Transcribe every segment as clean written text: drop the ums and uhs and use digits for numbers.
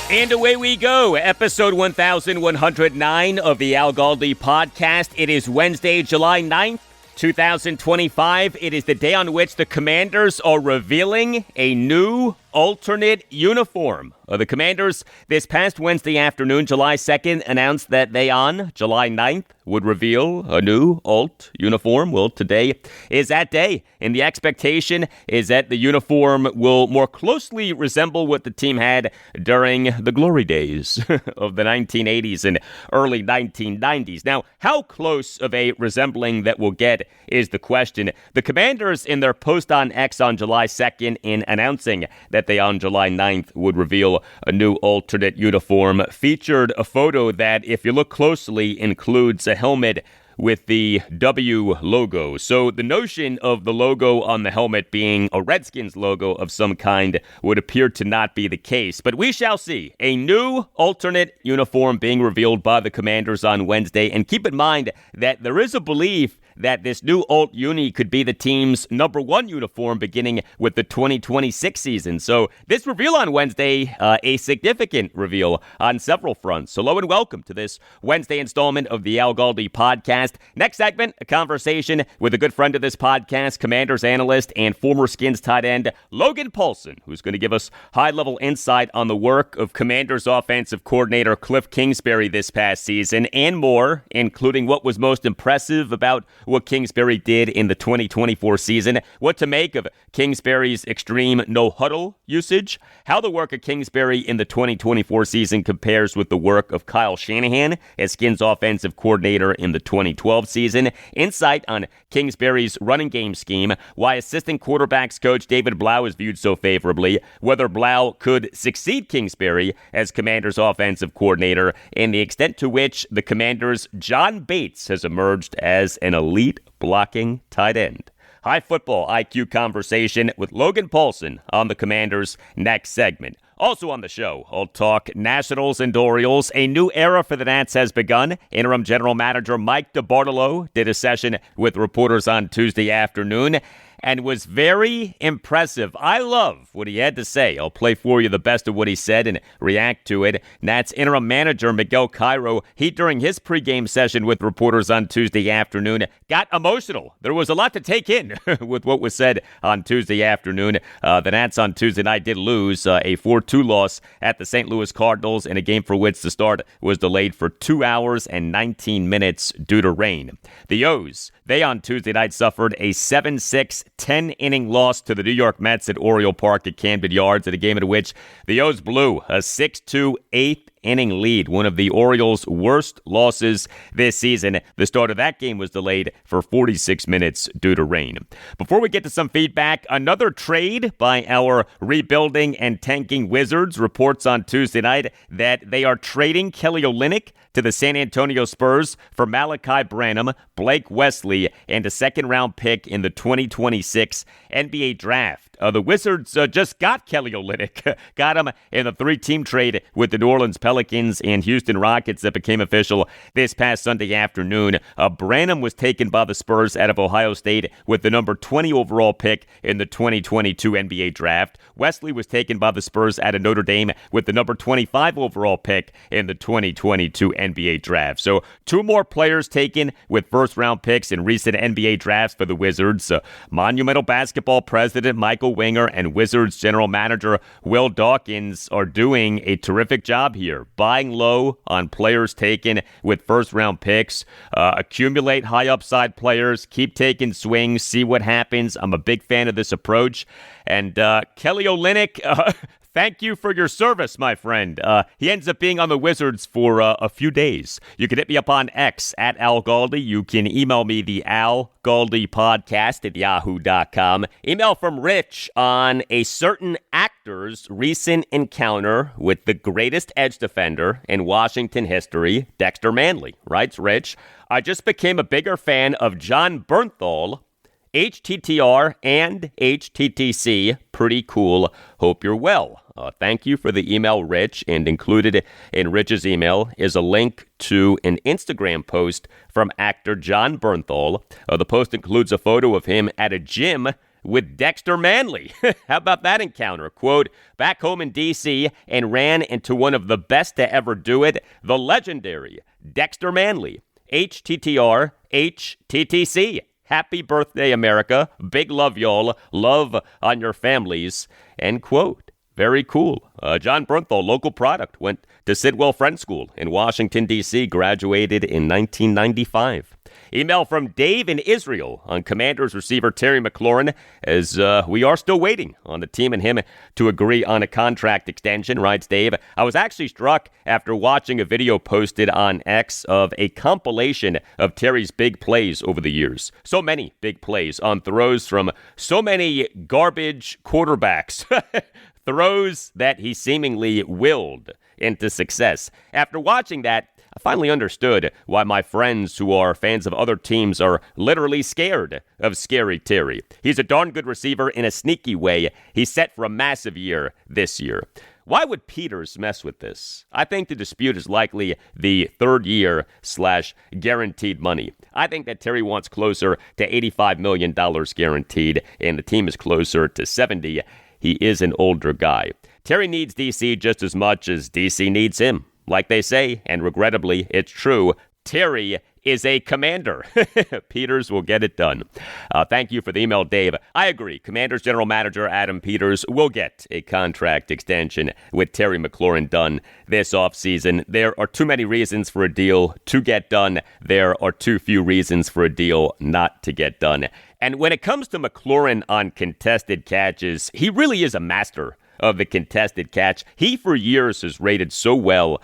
And away we go. Episode 1109 of the Al Galdi podcast. It is Wednesday, July 9th, 2025. It is the day on which the Commanders are revealing a new alternate uniform. The Commanders this past Wednesday afternoon, July 2nd, announced that they on July 9th would reveal a new alt uniform. Well, today is that day, and the expectation is that the uniform will more closely resemble what the team had during the glory days of the 1980s and early 1990s. Now, how close of a resembling that we'll get is the question. The Commanders, in their post on X on July 2nd, in announcing that they on July 9th would reveal a new alternate uniform, featured a photo that, if you look closely, includes a helmet with the W logo. So the notion of the logo on the helmet being a Redskins logo of some kind would appear to not be the case. But we shall see. A new alternate uniform being revealed by the Commanders on Wednesday. And keep in mind that there is a belief that this new alt uni could be the team's number one uniform beginning with the 2026 season. So this reveal on Wednesday, a significant reveal on several fronts. Hello and welcome to this Wednesday installment of the Al Galdi podcast. Next segment, a conversation with a good friend of this podcast, Commanders analyst and former Skins tight end Logan Paulsen, who's going to give us high-level insight on the work of Commanders offensive coordinator Kliff Kingsbury this past season and more, including what was most impressive about what Kingsbury did in the 2024 season, what to make of Kingsbury's extreme no-huddle usage, how the work of Kingsbury in the 2024 season compares with the work of Kyle Shanahan as Skins offensive coordinator in the 2012 season, insight on Kingsbury's running game scheme, why assistant quarterbacks coach David Blough is viewed so favorably, whether Blough could succeed Kingsbury as Commanders offensive coordinator, and the extent to which the Commanders' John Bates has emerged as an elite blocking tight end. High football IQ conversation with Logan Paulsen on the Commanders' next segment. Also on the show, I'll talk Nationals and Orioles. A new era for the Nats has begun. Interim general manager Mike DeBartolo did a session with reporters on Tuesday afternoon and was very impressive. I love what he had to say. I'll play for you the best of what he said and react to it. Nats interim manager Miguel Cairo, he during his pregame session with reporters on Tuesday afternoon got emotional. There was a lot to take in with what was said on Tuesday afternoon. The Nats on Tuesday night did lose a 4-2 loss at the St. Louis Cardinals in a game for which the start was delayed for 2 hours and 19 minutes due to rain. The O's, they on Tuesday night suffered a 7-6 10-inning loss to the New York Mets at Oriole Park at Camden Yards in a game in which the O's blew a 6-2 8th-inning lead, one of the Orioles' worst losses this season. The start of that game was delayed for 46 minutes due to rain. Before we get to some feedback, another trade by our rebuilding and tanking Wizards reports on Tuesday night that they are trading Kelly Olynyk to the San Antonio Spurs for Malachi Branham, Blake Wesley, and a second-round pick in the 2026 NBA Draft. The Wizards just got Kelly Olynyk, got him in a 3-team trade with the New Orleans Pelicans and Houston Rockets that became official this past Sunday afternoon. Branham was taken by the Spurs out of Ohio State with the number 20 overall pick in the 2022 NBA Draft. Wesley was taken by the Spurs out of Notre Dame with the number 25 overall pick in the 2022 NBA Draft. So 2 more players taken with first-round picks in recent NBA drafts for the Wizards. Monumental basketball president Michael Winger and Wizards general manager Will Dawkins are doing a terrific job here, buying low on players taken with first-round picks, accumulate high upside players, keep taking swings, see what happens. I'm a big fan of this approach. And Kelly Olynyk, thank you for your service, my friend. He ends up being on the Wizards for a few days. You can hit me up on X at Al Galdi. You can email me the Al Galdi podcast at yahoo.com. Email from Rich on a certain actor's recent encounter with the greatest edge defender in Washington history, Dexter Manley. Writes Rich, I just became a bigger fan of John Bernthal, HTTR and HTTC. Pretty cool. Hope you're well. Thank you for the email, Rich. And included in Rich's email is a link to an Instagram post from actor John Bernthal. The post includes a photo of him at a gym with Dexter Manley. How about that encounter? Quote, back home in D.C. and ran into one of the best to ever do it, the legendary Dexter Manley. HTTR, HTTC. Happy birthday, America. Big love, y'all. Love on your families. End quote. Very cool. John Bernthal, local product, went to Sidwell Friend School in Washington, D.C., graduated in 1995. Email from Dave in Israel on Commanders receiver Terry McLaurin, as we are still waiting on the team and him to agree on a contract extension, writes Dave. I was actually struck after watching a video posted on X of a compilation of Terry's big plays over the years. So many big plays on throws from so many garbage quarterbacks. Throws that he seemingly willed into success. After watching that, I finally understood why my friends who are fans of other teams are literally scared of Scary Terry. He's a darn good receiver in a sneaky way. He's set for a massive year this year. Why would Peters mess with this? I think the dispute is likely the third year / guaranteed money. I think that Terry wants closer to $85 million guaranteed, and the team is closer to 70. He is an older guy. Terry needs D.C. just as much as D.C. needs him. Like they say, and regrettably, it's true, Terry is a commander. Peters will get it done. Thank you for the email, Dave. I agree. Commanders general manager Adam Peters will get a contract extension with Terry McLaurin done this offseason. There are too many reasons for a deal to get done. There are too few reasons for a deal not to get done. And when it comes to McLaurin on contested catches, he really is a master of the contested catch. He, for years, has rated so well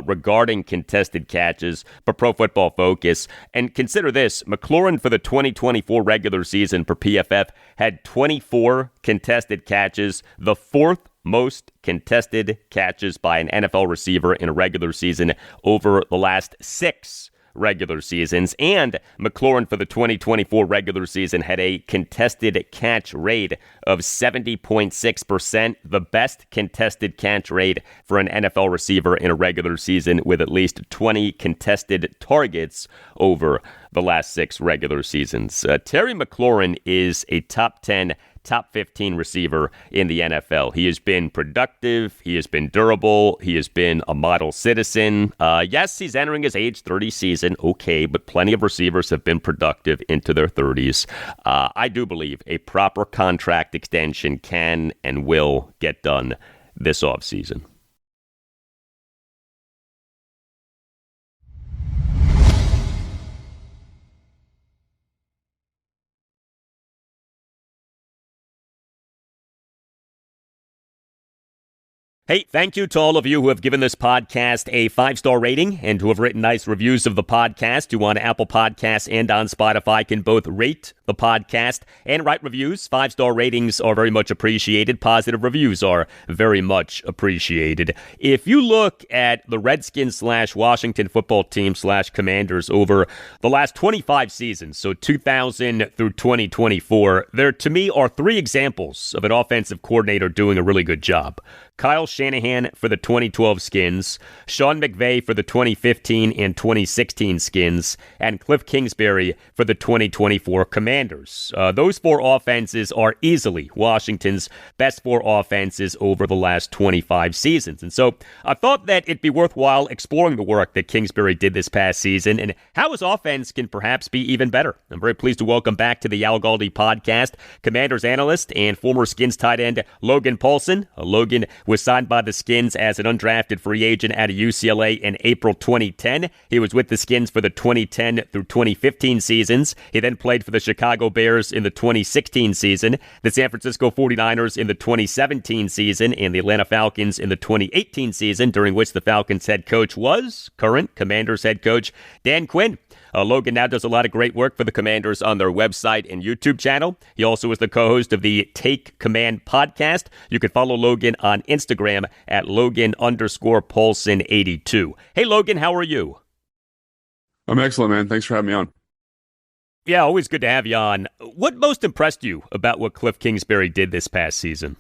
regarding contested catches for Pro Football Focus. And consider this, McLaurin for the 2024 regular season per PFF had 24 contested catches, the fourth most contested catches by an NFL receiver in a regular season over the last 6 regular seasons, and McLaurin for the 2024 regular season had a contested catch rate of 70.6%, the best contested catch rate for an NFL receiver in a regular season with at least 20 contested targets over the last 6 regular seasons. Terry McLaurin is a top 10, top 15 receiver in the NFL. He has been productive. He has been durable. He has been a model citizen. Yes, he's entering his age 30 season. Okay, but plenty of receivers have been productive into their 30s. I do believe a proper contract extension can and will get done this offseason. Hey, thank you to all of you who have given this podcast a 5-star rating and who have written nice reviews of the podcast. Who on Apple Podcasts and on Spotify can both rate the podcast and write reviews. 5-star ratings are very much appreciated. Positive reviews are very much appreciated. If you look at the Redskins / Washington football team / Commanders over the last 25 seasons, so 2000 through 2024, there to me are 3 examples of an offensive coordinator doing a really good job. Kyle Shanahan for the 2012 Skins, Sean McVay for the 2015 and 2016 Skins, and Kliff Kingsbury for the 2024 Commanders. Those 4 offenses are easily Washington's best 4 offenses over the last 25 seasons. And so I thought that it'd be worthwhile exploring the work that Kingsbury did this past season and how his offense can perhaps be even better. I'm very pleased to welcome back to the Al Galdi podcast, Commanders analyst and former Skins tight end Logan Paulsen. Logan was signed by the Skins as an undrafted free agent out of UCLA in April 2010. He was with the Skins for the 2010 through 2015 seasons. He then played for the Chicago Bears in the 2016 season, the San Francisco 49ers in the 2017 season, and the Atlanta Falcons in the 2018 season, during which the Falcons head coach was current Commanders head coach Dan Quinn. Logan now does a lot of great work for the Commanders on their website and YouTube channel. He also is the co-host of the Take Command podcast. You can follow Logan on Instagram at Logan_Paulsen82. Hey, Logan, how are you? I'm excellent, man. Thanks for having me on. Yeah, always good to have you on. What most impressed you about what Kliff Kingsbury did this past season?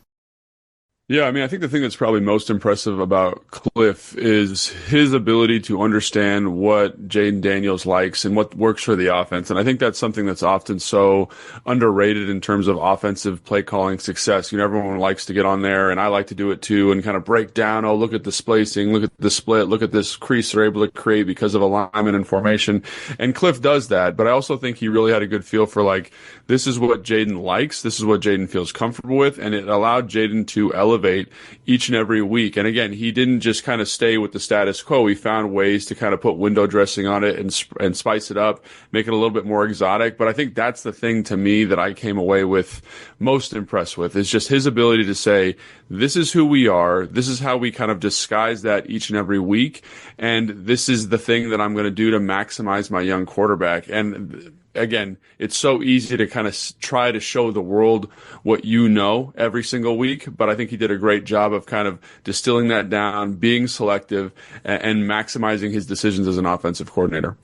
Yeah, I mean, I think the thing that's probably most impressive about Kliff is his ability to understand what Jaden Daniels likes and what works for the offense. And I think that's something that's often so underrated in terms of offensive play calling success. You know, everyone likes to get on there, and I like to do it too, and kind of break down, oh, look at the spacing, look at the split, look at this crease they're able to create because of alignment and formation. And Kliff does that, but I also think he really had a good feel for, like, this is what Jaden likes, this is what Jaden feels comfortable with, and it allowed Jaden to elevate each and every week. And again, he didn't just kind of stay with the status quo. He found ways to kind of put window dressing on it and spice it up, make it a little bit more exotic. But I think that's the thing to me that I came away with most impressed with, is just his ability to say, this is who we are. This is how we kind of disguise that each and every week. And this is the thing that I'm going to do to maximize my young quarterback. And again, it's so easy to kind of try to show the world what you know every single week, but I think he did a great job of kind of distilling that down, being selective, and maximizing his decisions as an offensive coordinator.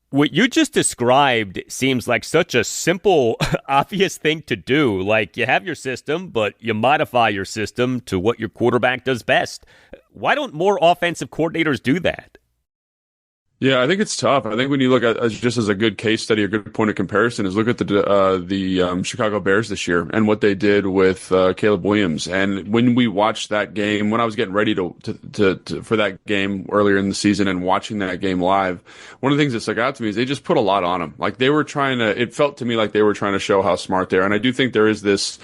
What you just described seems like such a simple, obvious thing to do. Like, you have your system, but you modify your system to what your quarterback does best. Why don't more offensive coordinators do that? Yeah, I think it's tough. I think when you look at just as a good case study, a good point of comparison is look at the Chicago Bears this year and what they did with Caleb Williams. And when we watched that game, when I was getting ready to for that game earlier in the season and watching that game live, one of the things that stuck out to me is they just put a lot on him. Like, they were trying to. It felt to me like they were trying to show how smart they are. And I do think there is this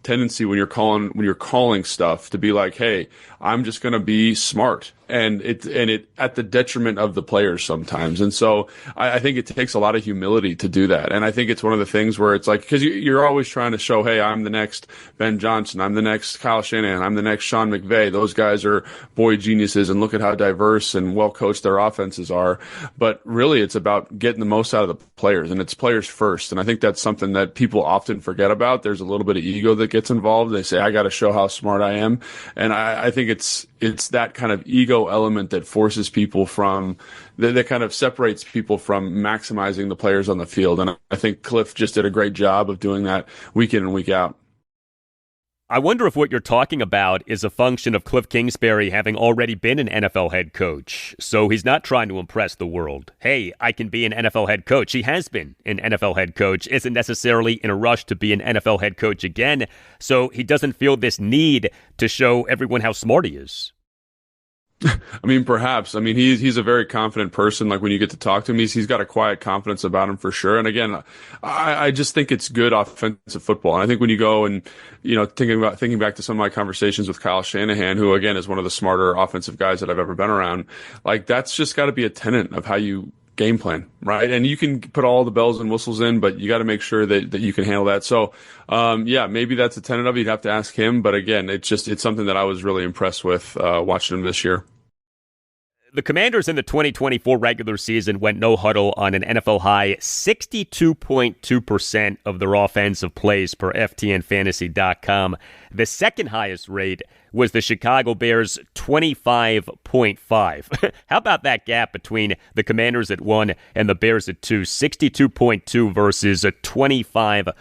tendency when you're calling stuff to be like, hey, I'm just going to be smart. And it at the detriment of the players sometimes. And so I think it takes a lot of humility to do that. And I think it's one of the things where it's like, because you're always trying to show, hey, I'm the next Ben Johnson, I'm the next Kyle Shanahan, I'm the next Sean McVay. Those guys are boy geniuses, and look at how diverse and well coached their offenses are. But really, it's about getting the most out of the players, and it's players first. And I think that's something that people often forget about. There's a little bit of ego that gets involved. They say, I got to show how smart I am. And I think it's that kind of ego element that forces people from that kind of separates people from maximizing the players on the field. And I think Kliff just did a great job of doing that week in and week out. I wonder if what you're talking about is a function of Kliff Kingsbury having already been an NFL head coach. So he's not trying to impress the world. Hey, I can be an NFL head coach. He has been an NFL head coach, isn't necessarily in a rush to be an NFL head coach again. So he doesn't feel this need to show everyone how smart he is. I mean, perhaps. I mean, he's a very confident person. Like, when you get to talk to him, he's got a quiet confidence about him for sure. And again, I just think it's good offensive football. And I think when you go and, you know, thinking back to some of my conversations with Kyle Shanahan, who again is one of the smarter offensive guys that I've ever been around, like, that's just got to be a tenet of how you game plan, right? And you can put all the bells and whistles in, but you got to make sure that you can handle that. So, yeah, maybe that's a tenet of it. You'd have to ask him. But again, it's something that I was really impressed with watching him this year. The Commanders in the 2024 regular season went no-huddle on an NFL high 62.2% of their offensive plays per FTNFantasy.com. The second highest rate was the Chicago Bears' 25.5. How about that gap between the Commanders at 1 and the Bears at 2? 62.2 versus a 25.5.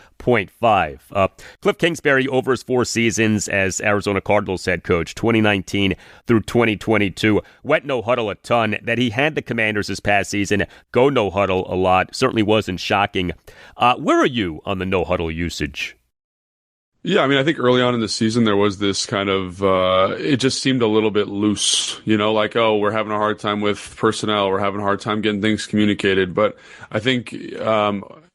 Kliff Kingsbury, over his 4 seasons as Arizona Cardinals head coach, 2019 through 2022, went no-huddle a ton. That he had the Commanders this past season go no-huddle a lot certainly wasn't shocking. Where are you on the no-huddle usage? Yeah, I mean, I think early on in the season, there was this kind of, it just seemed a little bit loose, you know, like, oh, we're having a hard time with personnel. We're having a hard time getting things communicated. But I think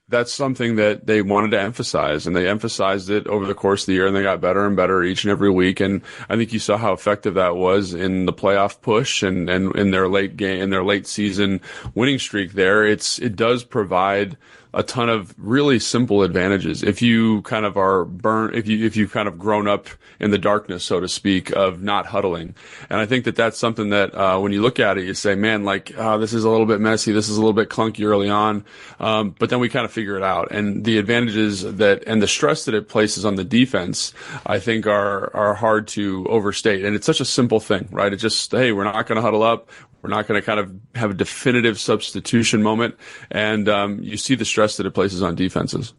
that's something that they wanted to emphasize, and they emphasized it over the course of the year, and they got better and better each and every week. And I think you saw how effective that was in the playoff push and in their late season winning streak there. It does provide a ton of really simple advantages if you kind of are burnt, if you've kind of grown up in the darkness, so to speak, of not huddling. And I think that's something that when you look at it, you say, man, like, this is a little bit messy, this is a little bit clunky early on, but then we kind of figure it out. And the advantages and the stress that it places on the defense, I think are hard to overstate. And it's such a simple thing, right? It's just, hey, we're not going to huddle up. We're not going to kind of have a definitive substitution moment. And you see the stress that it places on defenses.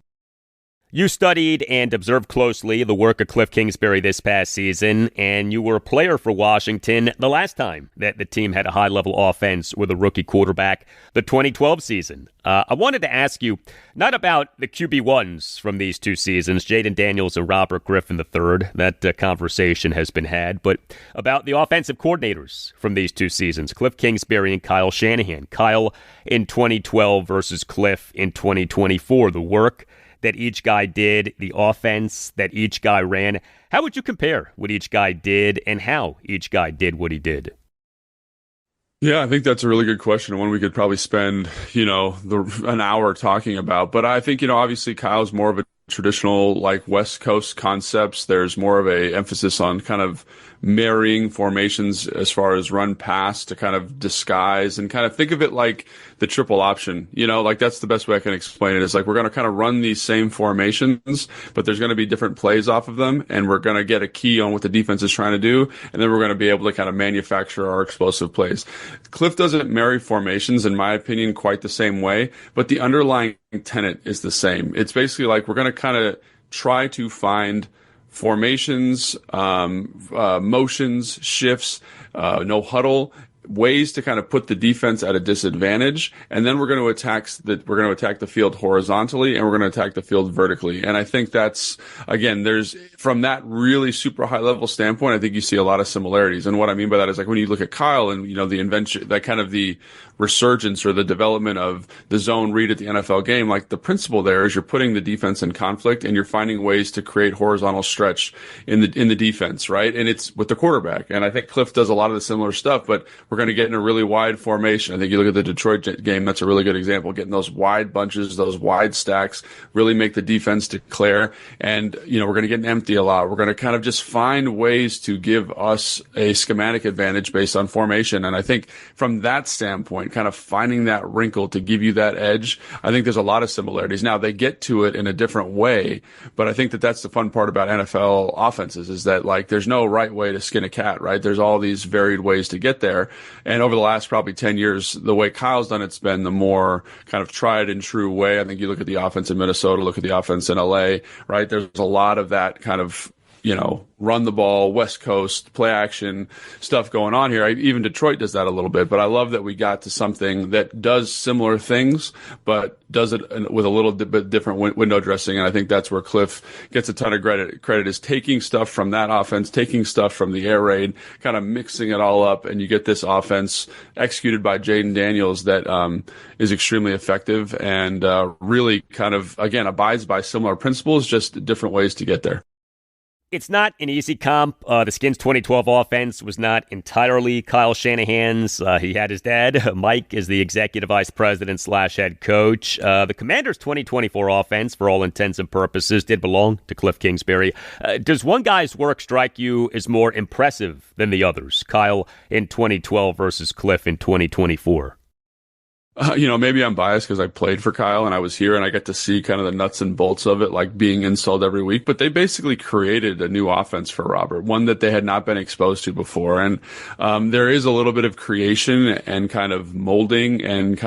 You studied and observed closely the work of Kliff Kingsbury this past season, and you were a player for Washington the last time that the team had a high-level offense with a rookie quarterback, the 2012 season. I wanted to ask you, not about the QB1s from these two seasons, Jaden Daniels and Robert Griffin III, that conversation has been had, but about the offensive coordinators from these two seasons, Kliff Kingsbury and Kyle Shanahan. Kyle in 2012 versus Kliff in 2024, the work that each guy did, the offense that each guy ran. How would you compare what each guy did and how each guy did what he did? Yeah, I think that's a really good question, and one we could probably spend, an hour talking about. But I think, obviously Kyle's more of a traditional, like, West Coast concepts. There's more of a emphasis on kind of marrying formations as far as run pass to kind of disguise and kind of think of it like the triple option. Like, that's the best way I can explain it. Is like, we're going to kind of run these same formations, but there's going to be different plays off of them, and we're going to get a key on what the defense is trying to do, and then we're going to be able to kind of manufacture our explosive plays. Kliff doesn't marry formations, in my opinion, quite the same way, but the underlying tenet is the same. It's basically like, we're going to kind of try to find formations, motions, shifts, no huddle, ways to kind of put the defense at a disadvantage, and then we're going to attack the field horizontally, and we're going to attack the field vertically. And I think that's, again, there's, from that really super high level standpoint, I think you see a lot of similarities. And what I mean by that is, like, when you look at Kyle and the invention, that kind of the resurgence or the development of the zone read at the NFL game, like, the principle there is you're putting the defense in conflict and you're finding ways to create horizontal stretch in the defense, right? And it's with the quarterback. And I think Kliff does a lot of the similar stuff, but we're going to get in a really wide formation. I think you look at the Detroit game, that's a really good example. Getting those wide bunches, those wide stacks, really make the defense declare. And, we're going to get an empty a lot. We're going to kind of just find ways to give us a schematic advantage based on formation. And I think from that standpoint, kind of finding that wrinkle to give you that edge, I think there's a lot of similarities. Now, they get to it in a different way, but I think that that's the fun part about NFL offenses, is that, like, there's no right way to skin a cat, right? There's all these varied ways to get there. And over the last probably 10 years, the way Kyle's done it's been the more kind of tried and true way. I think you look at the offense in Minnesota, look at the offense in LA, right? There's a lot of that kind of, run the ball, West Coast, play action stuff going on here. Even Detroit does that a little bit, but I love that we got to something that does similar things, but does it with a little bit different window dressing. And I think that's where Kliff gets a ton of credit is taking stuff from that offense, taking stuff from the air raid, kind of mixing it all up, and you get this offense executed by Jaden Daniels that is extremely effective and really kind of, again, abides by similar principles, just different ways to get there. It's not an easy comp. The Skins' 2012 offense was not entirely Kyle Shanahan's. He had his dad, Mike, as the executive vice president / head coach. The Commanders' 2024 offense, for all intents and purposes, did belong to Kliff Kingsbury. Does one guy's work strike you as more impressive than the others? Kyle in 2012 versus Kliff in 2024? Maybe I'm biased because I played for Kyle and I was here and I get to see kind of the nuts and bolts of it, like being installed every week. But they basically created a new offense for Robert, one that they had not been exposed to before. And there is a little bit of creation and kind of molding and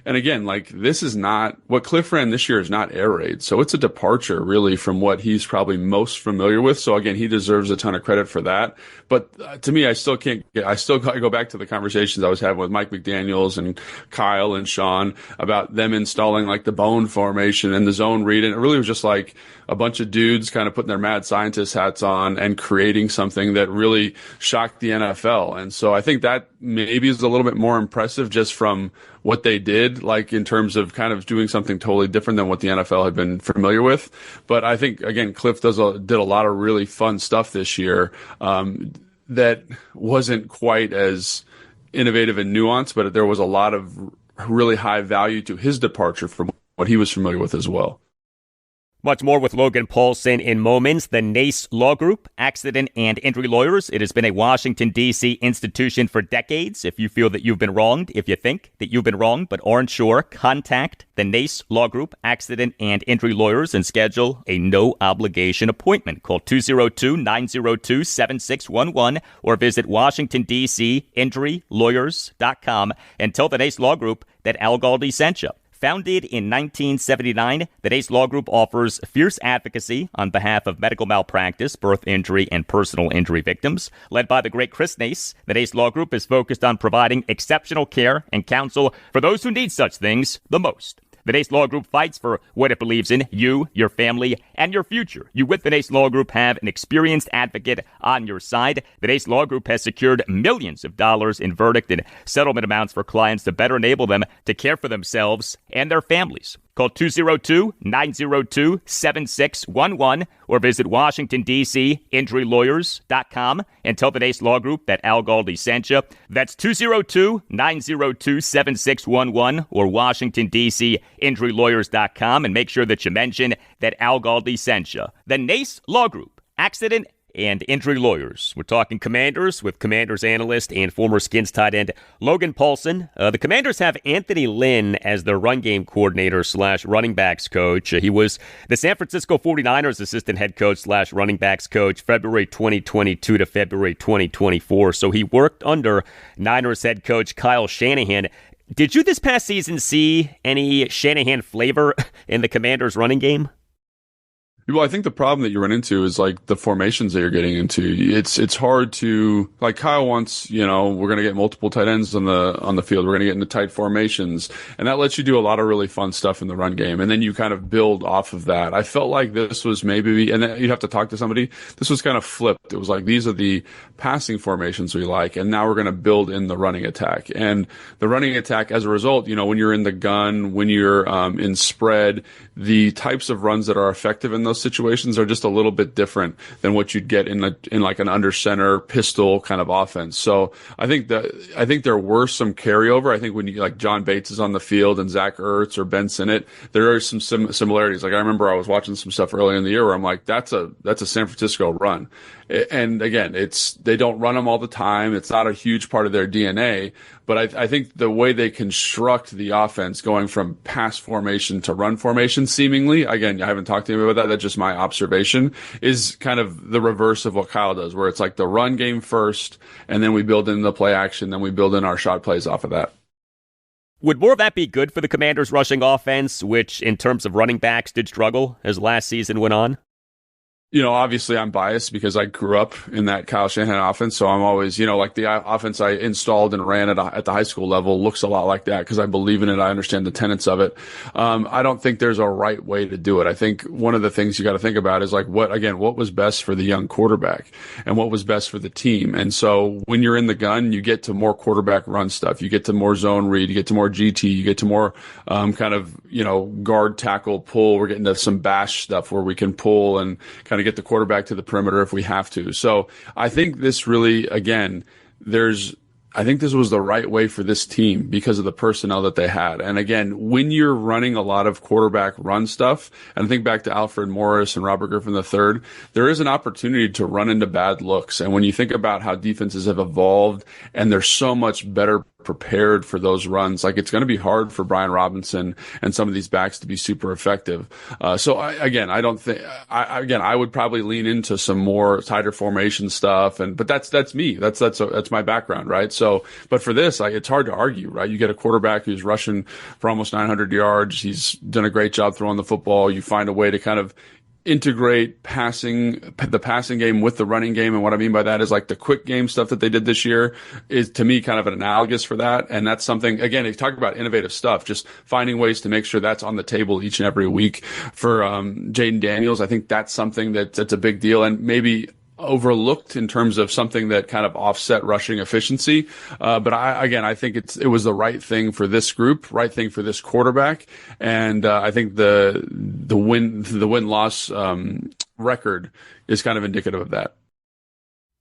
again, like, this is not what Kliff ran this year is not air raid. So it's a departure really from what he's probably most familiar with. So again, he deserves a ton of credit for that. But to me, I still go back to the conversations I was having with Mike McDaniels and Kyle and Sean about them installing, like, the bone formation and the zone read. And it really was just like a bunch of dudes kind of putting their mad scientist hats on and creating something that really shocked the NFL. And so I think that maybe is a little bit more impressive just from what they did, like, in terms of kind of doing something totally different than what the NFL had been familiar with. But I think, again, Kliff did a lot of really fun stuff this year that wasn't quite as innovative and nuanced, but there was a lot of really high value to his departure from what he was familiar with as well. Much more with Logan Paulsen in moments. The NACE Law Group, Accident and Injury Lawyers. It has been a Washington, D.C. institution for decades. If you feel that you've been wronged, if you think that you've been wronged but aren't sure, contact the NACE Law Group, Accident and Injury Lawyers, and schedule a no-obligation appointment. Call 202-902-7611 or visit WashingtonDCInjuryLawyers.com and tell the NACE Law Group that Al Galdi sent you. Founded in 1979, the Nace Law Group offers fierce advocacy on behalf of medical malpractice, birth injury, and personal injury victims. Led by the great Chris Nace, the Nace Law Group is focused on providing exceptional care and counsel for those who need such things the most. The Nace Law Group fights for what it believes in, you, your family, and your future. You with the Nace Law Group have an experienced advocate on your side. The Nace Law Group has secured millions of dollars in verdict and settlement amounts for clients to better enable them to care for themselves and their families. Call 202-902-7611 or visit Washington, D.C. injurylawyers.com and tell the Nace Law Group that Al Galdi sent you. That's 202-902-7611 or Washington, D.C. injurylawyers.com, and make sure that you mention that Al Galdi sent you. The Nace Law Group, accident and injury lawyers. We're talking Commanders with Commanders analyst and former Skins tight end Logan Paulsen. The Commanders have Anthony Lynn as their run game coordinator / running backs coach. He was the San Francisco 49ers assistant head coach / running backs coach February 2022 to February 2024. So he worked under Niners head coach Kyle Shanahan. Did you this past season see any Shanahan flavor in the Commanders running game? Well, I think the problem that you run into is like the formations that you're getting into. It's hard to, like Kyle wants, we're going to get multiple tight ends on the field. We're going to get into tight formations, and that lets you do a lot of really fun stuff in the run game. And then you kind of build off of that. I felt like this was maybe, and then you'd have to talk to somebody. This was kind of flipped. It was like, these are the passing formations we like, and now we're going to build in the running attack. And the running attack, as a result, when you're in the gun, when you're in spread, the types of runs that are effective in those situations are just a little bit different than what you'd get in like an under center pistol kind of offense. So I think there were some carryover. I think when you like John Bates is on the field and Zach Ertz or Ben Sinnott, there are some similarities. Like I remember I was watching some stuff earlier in the year where I'm like, that's a San Francisco run. And again, they don't run them all the time. It's not a huge part of their DNA, but I think the way they construct the offense going from pass formation to run formation, seemingly, again, I haven't talked to him about that. That's just my observation, is kind of the reverse of what Kyle does, where it's like the run game first, and then we build in the play action, then we build in our shot plays off of that. Would more of that be good for the Commanders' rushing offense, which in terms of running backs did struggle as last season went on? Obviously I'm biased because I grew up in that Kyle Shanahan offense. So I'm always, like the offense I installed and ran at the high school level looks a lot like that because I believe in it. I understand the tenets of it. I don't think there's a right way to do it. I think one of the things you got to think about is like what was best for the young quarterback and what was best for the team. And so when you're in the gun, you get to more quarterback run stuff. You get to more zone read. You get to more GT. You get to more, guard tackle pull. We're getting to some bash stuff where we can pull and kind of get the quarterback to the perimeter if we have to. So I think this really, again, I think this was the right way for this team because of the personnel that they had. And again, when you're running a lot of quarterback run stuff, and I think back to Alfred Morris and Robert Griffin III, there is an opportunity to run into bad looks. And when you think about how defenses have evolved and they're so much better prepared for those runs, like it's going to be hard for Brian Robinson and some of these backs to be super effective. I would probably lean into some more tighter formation stuff. But that's me. That's my background, right? So, but for this, it's hard to argue, right? You get a quarterback who's rushing for almost 900 yards. He's done a great job throwing the football. You find a way to kind of integrate the passing game with the running game. And what I mean by that is like the quick game stuff that they did this year is to me kind of an analogous for that. And that's something, again, if you talk about innovative stuff, just finding ways to make sure that's on the table each and every week for Jaden Daniels. I think that's something that's a big deal and maybe overlooked in terms of something that kind of offset rushing efficiency. But I think it was the right thing for this group, right thing for this quarterback. And I think the win-loss record is kind of indicative of that.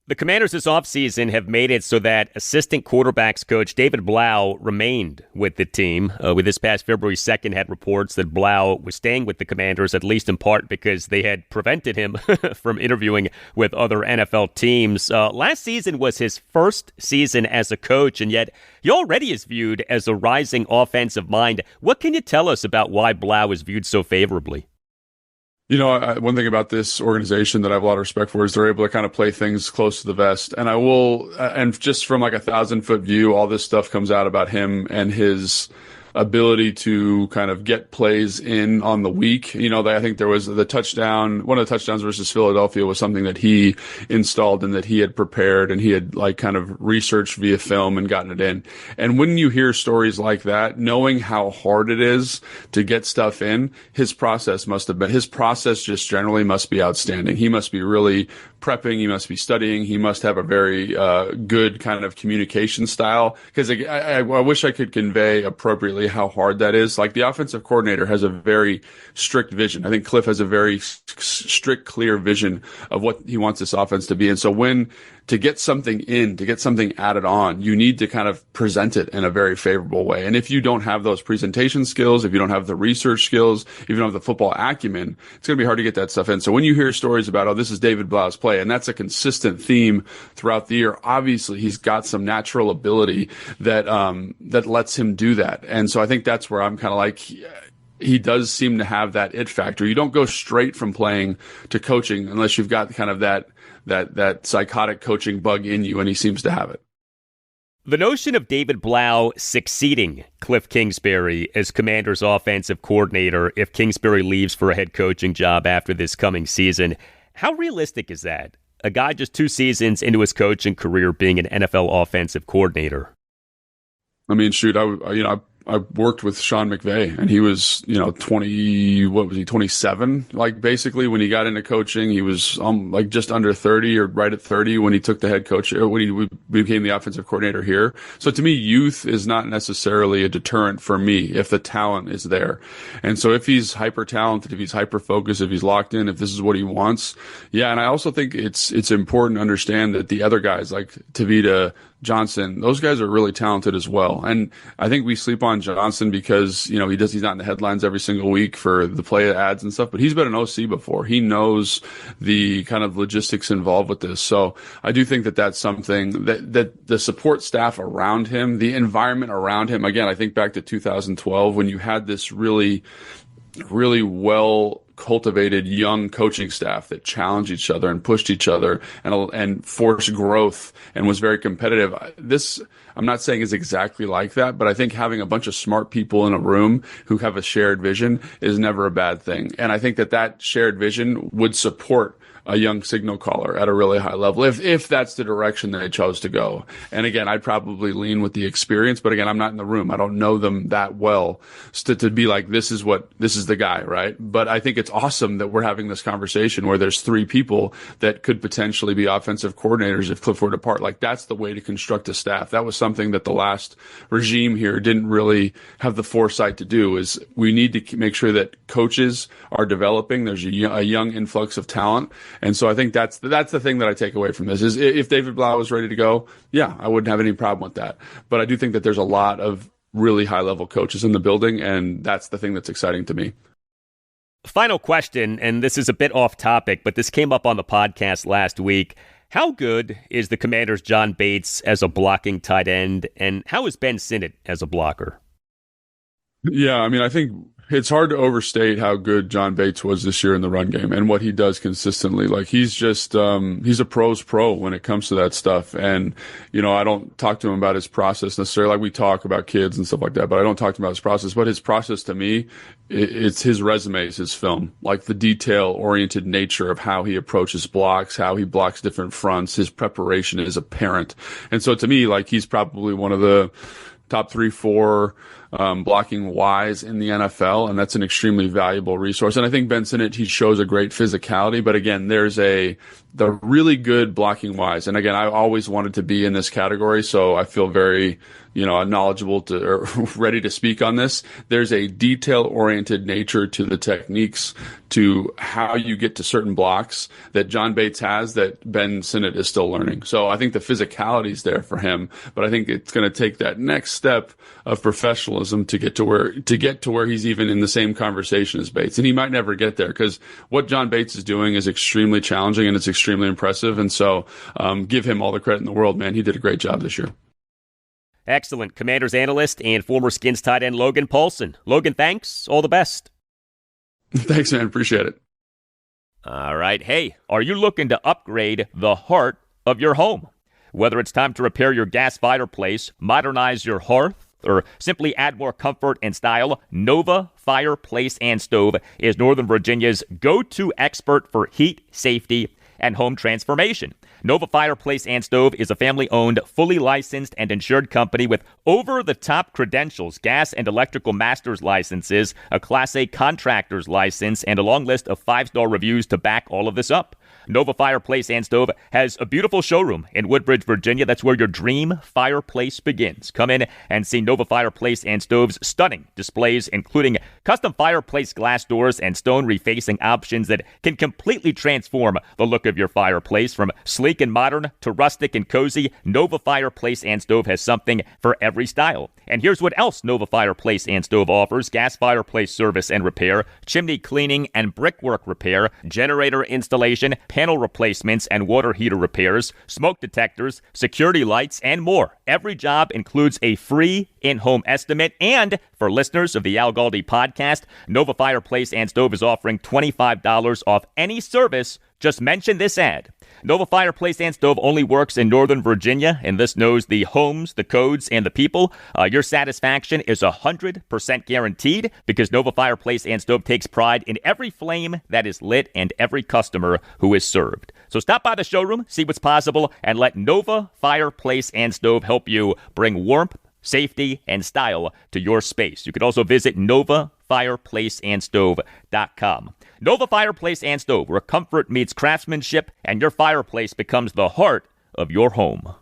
The Commanders this offseason have made it so that assistant quarterbacks coach David Blough remained with the team. With this past February 2nd, had reports that Blough was staying with the Commanders, at least in part because they had prevented him from interviewing with other NFL teams. Last season was his first season as a coach, and yet he already is viewed as a rising offensive mind. What can you tell us about why Blough is viewed so favorably? One thing about this organization that I have a lot of respect for is they're able to kind of play things close to the vest. And and just from like 1,000-foot view, all this stuff comes out about him and his ability to kind of get plays in on the week. I think there was one of the touchdowns versus Philadelphia was something that he installed and that he had prepared and he had like kind of researched via film and gotten it in. And when you hear stories like that, knowing how hard it is to get stuff in, his process just generally must be outstanding. He must be really prepping. He must be studying. He must have a very good kind of communication style. Because I wish I could convey appropriately how hard that is. Like the offensive coordinator has a very strict vision. I think Kliff has a very strict, clear vision of what he wants this offense to be. And so to get something added on, you need to kind of present it in a very favorable way. And if you don't have those presentation skills, if you don't have the research skills, if you don't have the football acumen, it's going to be hard to get that stuff in. So when you hear stories about, this is David Blough's play, and that's a consistent theme throughout the year, obviously he's got some natural ability that lets him do that. And so I think that's where I'm kind of like, he does seem to have that it factor. You don't go straight from playing to coaching unless you've got kind of that psychotic coaching bug in you, and he seems to have it. The notion of David Blough succeeding Kliff Kingsbury as Commanders' offensive coordinator if Kingsbury leaves for a head coaching job after this coming season, how realistic is that? A guy just 2 seasons into his coaching career being an NFL offensive coordinator. I mean, shoot, I worked with Sean McVay, and he was, 27? Like basically when he got into coaching, he was like just under 30 or right at 30 when he took the head coach, or when he became the offensive coordinator here. So to me, youth is not necessarily a deterrent for me if the talent is there. And so if he's hyper talented, if he's hyper focused, if he's locked in, if this is what he wants. Yeah. And I also think it's important to understand that the other guys like Tavita, Johnson, those guys are really talented as well. And I think we sleep on Johnson because, he's not in the headlines every single week for the play ads and stuff, but he's been an OC before. He knows the kind of logistics involved with this. So I do think that that's something that the support staff around him, the environment around him, again, I think back to 2012 when you had this really, really well cultivated young coaching staff that challenged each other and pushed each other and forced growth and was very competitive. This, I'm not saying is exactly like that, but I think having a bunch of smart people in a room who have a shared vision is never a bad thing. And I think that shared vision would support a young signal caller at a really high level, if that's the direction they chose to go. And again, I'd probably lean with the experience, but again, I'm not in the room. I don't know them that well to be like, this is the guy, right? But I think it's awesome that we're having this conversation where there's 3 people that could potentially be offensive coordinators if Kliff were to depart. Like that's the way to construct a staff. That was something that the last regime here didn't really have the foresight to do. Is we need to make sure that coaches are developing. There's a young influx of talent. And so I think that's the thing that I take away from this is if David Blough was ready to go, yeah, I wouldn't have any problem with that. But I do think that there's a lot of really high level coaches in the building, and that's the thing that's exciting to me. Final question, and this is a bit off topic, but this came up on the podcast last week. How good is the Commanders' John Bates as a blocking tight end, and how is Ben Sinnott as a blocker? Yeah, I mean, I think it's hard to overstate how good John Bates was this year in the run game and what he does consistently. Like he's just, he's a pro's pro when it comes to that stuff. And, I don't talk to him about his process necessarily. Like we talk about kids and stuff like that, but I don't talk to him about his process. But his process to me, it's his resume, it's his film, like the detail oriented nature of how he approaches blocks, how he blocks different fronts. His preparation is apparent. And so to me, like he's probably one of the top 3, 4, blocking wise in the NFL, and that's an extremely valuable resource. And I think Ben Sinnott, he shows a great physicality, but again, there's the really good blocking wise. And again, I always wanted to be in this category, so I feel very, knowledgeable or ready to speak on this. There's a detail-oriented nature to the techniques, to how you get to certain blocks that John Bates has that Ben Sinnott is still learning. So I think the physicality is there for him, but I think it's going to take that next step of professionalism to get to where he's even in the same conversation as Bates. And he might never get there because what John Bates is doing is extremely challenging and it's extremely impressive. And so give him all the credit in the world, man. He did a great job this year. Excellent. Commanders analyst and former Skins tight end Logan Paulsen. Logan, thanks. All the best. Thanks, man. Appreciate it. All right. Hey, are you looking to upgrade the heart of your home? Whether it's time to repair your gas fireplace, modernize your hearth, or simply add more comfort and style, Nova Fireplace and Stove is Northern Virginia's go-to expert for heat, safety, and home transformation. Nova Fireplace and Stove is a family-owned, fully licensed and insured company with over-the-top credentials, gas and electrical master's licenses, a Class A contractor's license, and a long list of 5-star reviews to back all of this up. Nova Fireplace and Stove has a beautiful showroom in Woodbridge, Virginia. That's where your dream fireplace begins. Come in and see Nova Fireplace and Stove's stunning displays, including custom fireplace glass doors and stone refacing options that can completely transform the look of your fireplace. From sleek and modern to rustic and cozy, Nova Fireplace and Stove has something for every style. And here's what else Nova Fireplace and Stove offers: gas fireplace service and repair, chimney cleaning and brickwork repair, generator installation, panel replacements and water heater repairs, smoke detectors, security lights, and more. Every job includes a free in-home estimate. And for listeners of the Al Galdi podcast, Nova Fireplace and Stove is offering $25 off any service. Just mention this ad. Nova Fireplace and Stove only works in Northern Virginia, and this knows the homes, the codes, and the people. Your satisfaction is 100% guaranteed because Nova Fireplace and Stove takes pride in every flame that is lit and every customer who is served. So stop by the showroom, see what's possible, and let Nova Fireplace and Stove help you bring warmth, safety, and style to your space. You can also visit NovaFireplaceandStove.com. Nova Fireplace and Stove, where comfort meets craftsmanship and your fireplace becomes the heart of your home.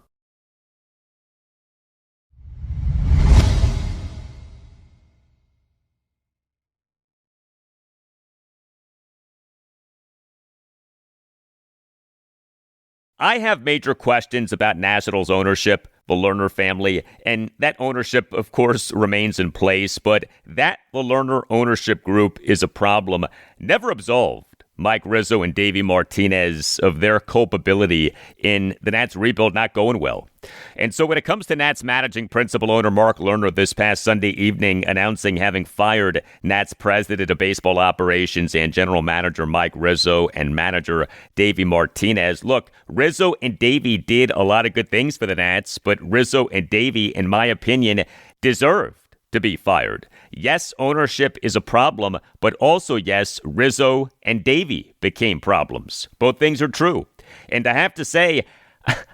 I have major questions about Nationals ownership, the Lerner family, and that ownership, of course, remains in place, but that the Lerner ownership group is a problem never absolved Mike Rizzo and Davey Martinez of their culpability in the Nats rebuild not going well. And so when it comes to Nats managing principal owner Mark Lerner this past Sunday evening announcing having fired Nats president of baseball operations and general manager Mike Rizzo and manager Davey Martinez, look, Rizzo and Davey did a lot of good things for the Nats, but Rizzo and Davey, in my opinion, deserved to be fired. Yes, ownership is a problem, but also, yes, Rizzo and Davey became problems. Both things are true. And I have to say,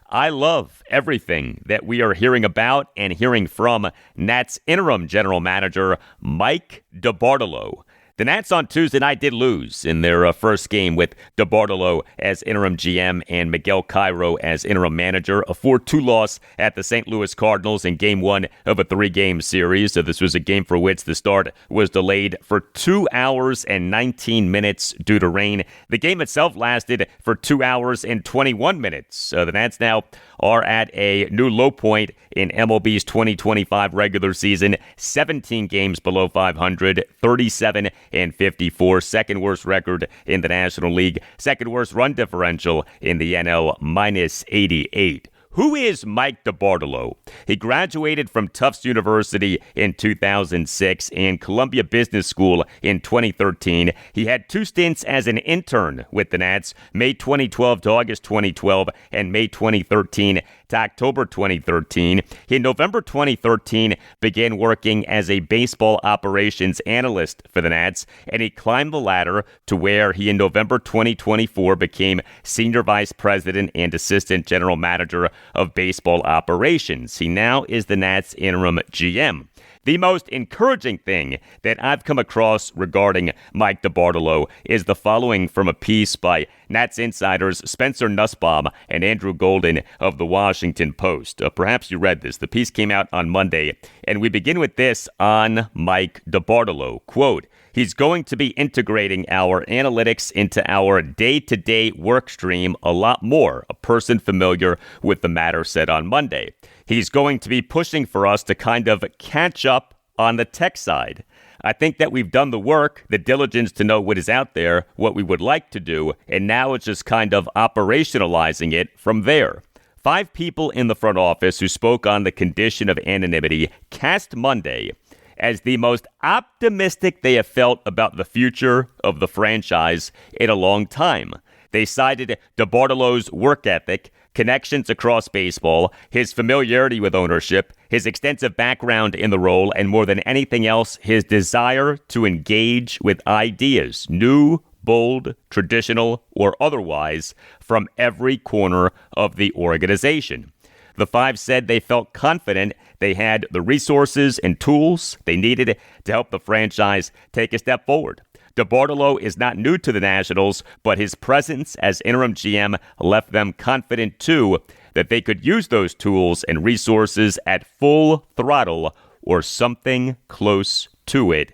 I love everything that we are hearing about and hearing from Nats interim general manager Mike DeBartolo. The Nats on Tuesday night did lose in their first game with DeBartolo as interim GM and Miguel Cairo as interim manager. A 4-2 loss at the St. Louis Cardinals in Game 1 of a 3-game series. So this was a game for which the start was delayed for 2 hours and 19 minutes due to rain. The game itself lasted for 2 hours and 21 minutes. The Nats now are at a new low point in MLB's 2025 regular season. 17 games below 500, 37 and 54, second worst record in the National League, second worst run differential in the NL, minus 88. Who is Mike DeBartolo? He graduated from Tufts University in 2006 and Columbia Business School in 2013. He had 2 stints as an intern with the Nats, May 2012 to August 2012 and May 2013 to October 2013. In November 2013, began working as a baseball operations analyst for the Nats, and he climbed the ladder to where he in November 2024 became senior vice president and assistant general manager of baseball operations. He now is the Nats interim GM. The most encouraging thing that I've come across regarding Mike DeBartolo is the following from a piece by Nats insiders Spencer Nussbaum and Andrew Golden of the Washington Post. Perhaps you read this. The piece came out on Monday, and we begin with this on Mike DeBartolo. Quote, "He's going to be integrating our analytics into our day-to-day work stream a lot more," a person familiar with the matter said on Monday. "He's going to be pushing for us to kind of catch up on the tech side. I think that we've done the work, the diligence to know what is out there, what we would like to do, and now it's just kind of operationalizing it from there." 5 people in the front office who spoke on the condition of anonymity cast Monday as the most optimistic they have felt about the future of the franchise in a long time. They cited DeBartolo's work ethic, connections across baseball, his familiarity with ownership, his extensive background in the role, and more than anything else, his desire to engage with ideas, new, bold, traditional, or otherwise, from every corner of the organization. The five said they felt confident they had the resources and tools they needed to help the franchise take a step forward. DeBartolo is not new to the Nationals, but his presence as interim GM left them confident, too, that they could use those tools and resources at full throttle or something close to it.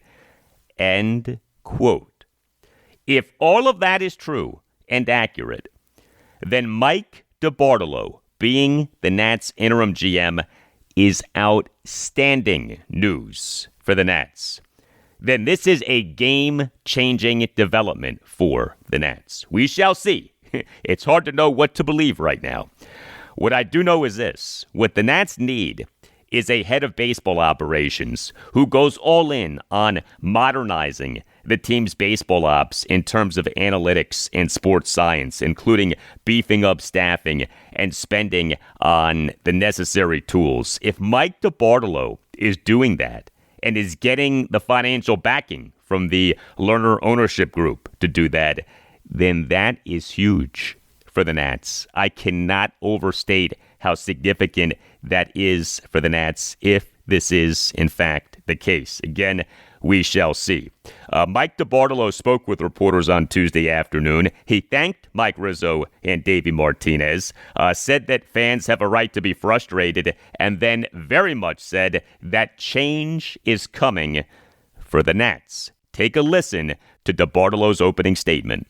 End quote. If all of that is true and accurate, then Mike DeBartolo, being the Nats interim GM, is outstanding news for the Nats. Then this is a game-changing development for the Nats. We shall see. It's hard to know what to believe right now. What I do know is this. What the Nats need is a head of baseball operations who goes all in on modernizing the team's baseball ops in terms of analytics and sports science, including beefing up staffing and spending on the necessary tools. If Mike DeBartolo is doing that and is getting the financial backing from the Lerner ownership group to do that, then that is huge for the Nats. I cannot overstate how significant that is for the Nats if this is, in fact, the case. Again, we shall see. Mike DeBartolo spoke with reporters on Tuesday afternoon. He thanked Mike Rizzo and Davey Martinez, said that fans have a right to be frustrated, and then very much said that change is coming for the Nats. Take a listen to DeBartolo's opening statement.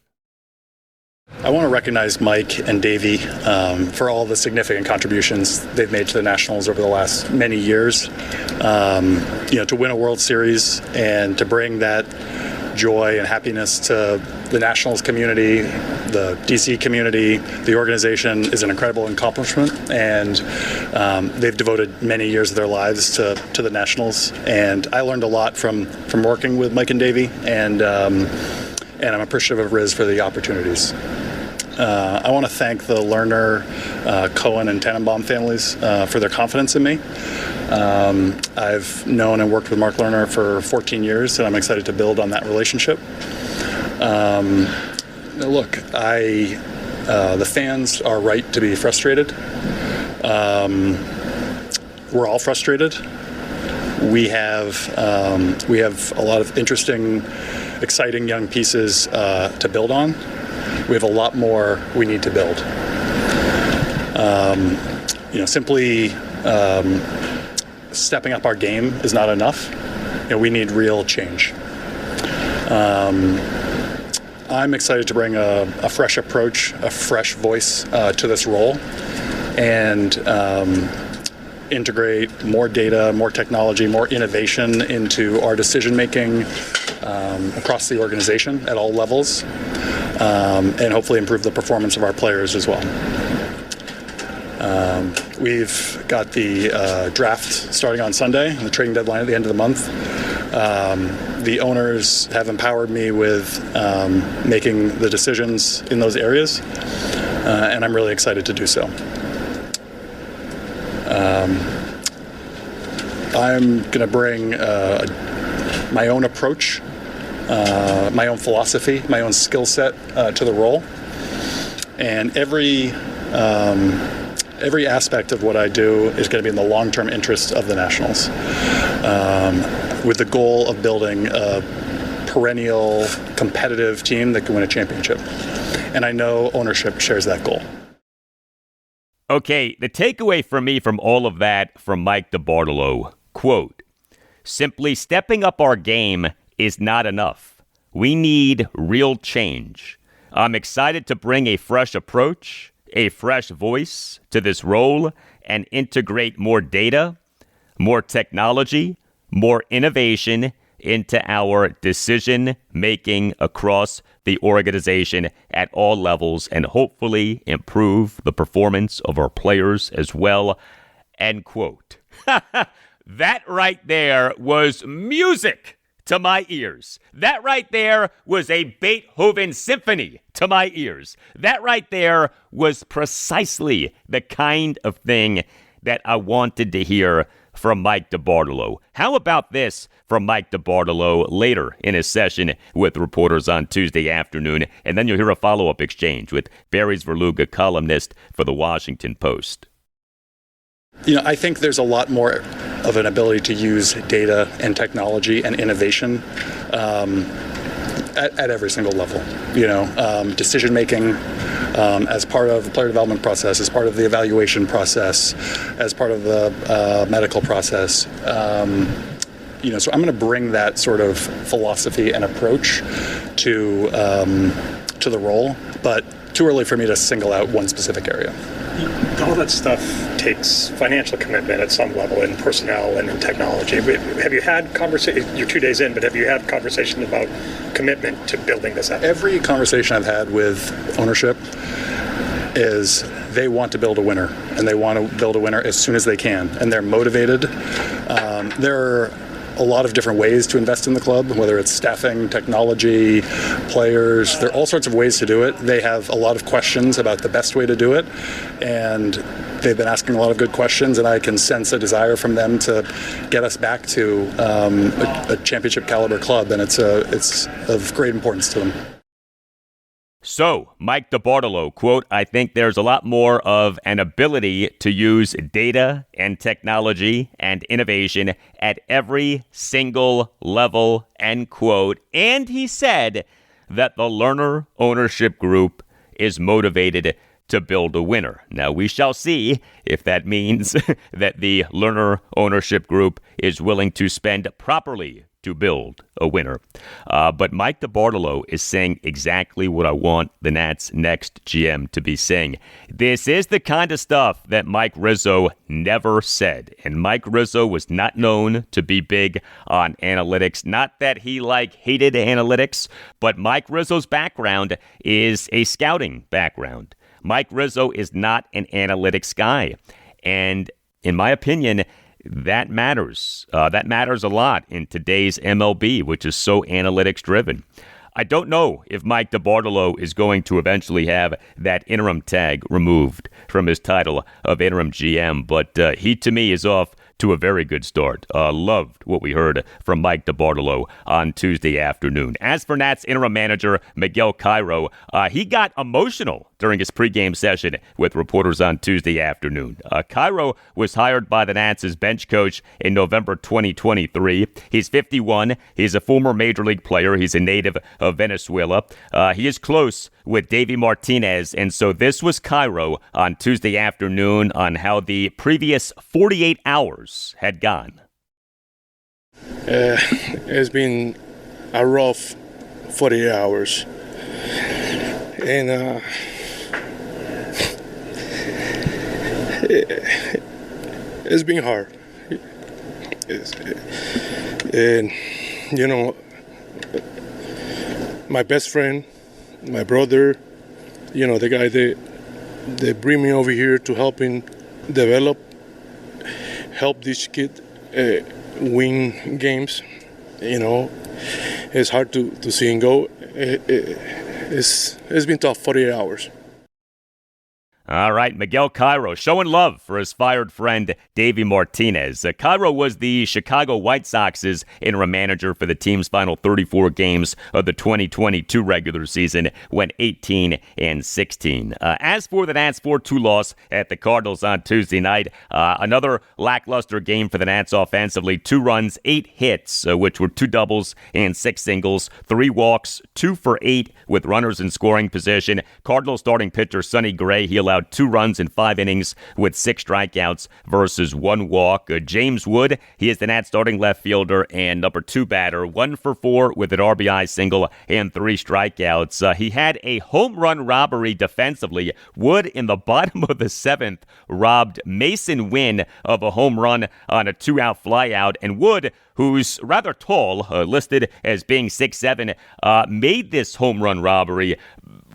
I want to recognize Mike and Davey for all the significant contributions they've made to the Nationals over the last many years. To win a World Series and to bring that joy and happiness to the Nationals community, the DC community, the organization is an incredible accomplishment, and they've devoted many years of their lives to the Nationals. And I learned a lot from working with Mike and Davey, and I'm appreciative of Riz for the opportunities. I want to thank the Lerner, Cohen, and Tannenbaum families for their confidence in me. I've known and worked with Mark Lerner for 14 years, and I'm excited to build on that relationship. Look, the fans are right to be frustrated. We're all frustrated. We have a lot of interesting, exciting young pieces to build on. We have a lot more we need to build. Simply stepping up our game is not enough. We need real change. I'm excited to bring a fresh approach, a fresh voice to this role, and integrate more data, more technology, more innovation into our decision-making across the organization at all levels, and hopefully improve the performance of our players as well. We've got the draft starting on Sunday, the trading deadline at the end of the month. The owners have empowered me with making the decisions in those areas, and I'm really excited to do so. I'm going to bring my own approach, my own philosophy, my own skill set to the role, and every aspect of what I do is going to be in the long-term interest of the Nationals, with the goal of building a perennial competitive team that can win a championship. And I know ownership shares that goal. Okay, the takeaway for me from all of that from Mike DeBartolo, quote, simply stepping up our game is not enough. We need real change. I'm excited to bring a fresh approach, a fresh voice to this role, and integrate more data, more technology, more innovation into our decision-making across the organization at all levels, and hopefully improve the performance of our players as well, end quote. That right there was music to my ears. That right there was a Beethoven symphony to my ears. That right there was precisely the kind of thing that I wanted to hear from Mike DeBartolo. How about this from Mike DeBartolo later in his session with reporters on Tuesday afternoon? And then you'll hear a follow-up exchange with Barry's Verluga columnist for the Washington Post. I think there's a lot more of an ability to use data and technology and innovation at every single level. Decision making as part of the player development process, as part of the evaluation process, as part of the medical process. So I'm going to bring that sort of philosophy and approach to the role, but too early for me to single out one specific area. All that stuff takes financial commitment at some level in personnel and in technology. Have you had conversations, you're 2 days in, but have you had conversations about commitment to building this out? Every conversation I've had with ownership is they want to build a winner, and they want to build a winner as soon as they can, and they're motivated. There are a lot of different ways to invest in the club, whether it's staffing, technology, players. There are all sorts of ways to do it. They have a lot of questions about the best way to do it, and they've been asking a lot of good questions, and I can sense a desire from them to get us back to a championship caliber club, and it's of great importance to them. So, Mike DeBartolo, quote, I think there's a lot more of an ability to use data and technology and innovation at every single level, end quote. And he said that the Lerner ownership group is motivated to build a winner. Now, we shall see if that means that the Lerner ownership group is willing to spend properly to build a winner. But Mike DeBartolo is saying exactly what I want the Nats' next GM to be saying. This is the kind of stuff that Mike Rizzo never said. And Mike Rizzo was not known to be big on analytics. Not that he hated analytics, but Mike Rizzo's background is a scouting background. Mike Rizzo is not an analytics guy. And in my opinion, that matters. That matters a lot in today's MLB, which is so analytics driven. I don't know if Mike DeBartolo is going to eventually have that interim tag removed from his title of interim GM, but he, to me, is off to a very good start. Loved what we heard from Mike DeBartolo on Tuesday afternoon. As for Nats interim manager Miguel Cairo, he got emotional during his pregame session with reporters on Tuesday afternoon. Cairo was hired by the Nats as bench coach in November 2023. He's 51. He's a former Major League player. He's a native of Venezuela. He is close with Davey Martinez, and so this was Cairo on Tuesday afternoon on how the previous 48 hours had gone. It's been a rough 48 hours, and it's been hard. And my best friend, my brother, the guy they bring me over here to help him help this kid win games. It's hard to see him go. It's been tough 48 hours. All right, Miguel Cairo showing love for his fired friend Davey Martinez. Cairo was the Chicago White Sox's interim manager for the team's final 34 games of the 2022 regular season, went 18-16. As for the Nats' 4-2 loss at the Cardinals on Tuesday night, another lackluster game for the Nats offensively. 2 runs, 8 hits, which were 2 doubles and 6 singles, 3 walks, 2 for 8 with runners in scoring position. Cardinals starting pitcher Sonny Gray, he allowed 2 runs in 5 innings with 6 strikeouts versus 1 walk. James Wood, he is the Nats starting left fielder and number 2 batter, 1 for 4 with an RBI single and 3 strikeouts. He had a home run robbery defensively. Wood in the bottom of the 7th robbed Mason Wynn of a home run on a 2-out flyout, and Wood who's rather tall, listed as being 6'7", made this home run robbery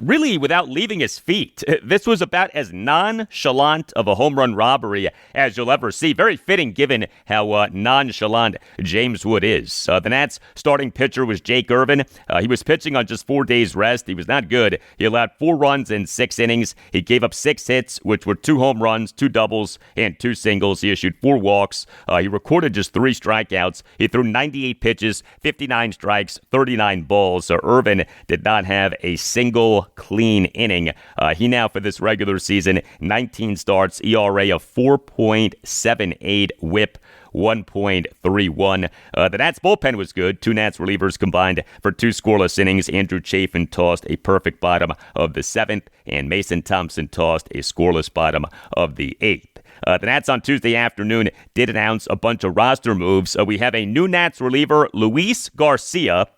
really without leaving his feet. This was about as nonchalant of a home run robbery as you'll ever see. Very fitting given how nonchalant James Wood is. The Nats starting pitcher was Jake Irvin. He was pitching on just 4 days rest. He was not good. He allowed 4 runs in 6 innings. He gave up 6 hits, which were 2 home runs, 2 doubles, and 2 singles. He issued 4 walks. He recorded just 3 strikeouts. He threw 98 pitches, 59 strikes, 39 balls. So Irvin did not have a single clean inning. He now, for this regular season, 19 starts, ERA of 4.78, whip 1.31. The Nats bullpen was good. 2 Nats relievers combined for 2 scoreless innings. Andrew Chafin tossed a perfect bottom of the 7th, and Mason Thompson tossed a scoreless bottom of the 8th. The Nats on Tuesday afternoon did announce a bunch of roster moves. We have a new Nats reliever, Luis Garcia,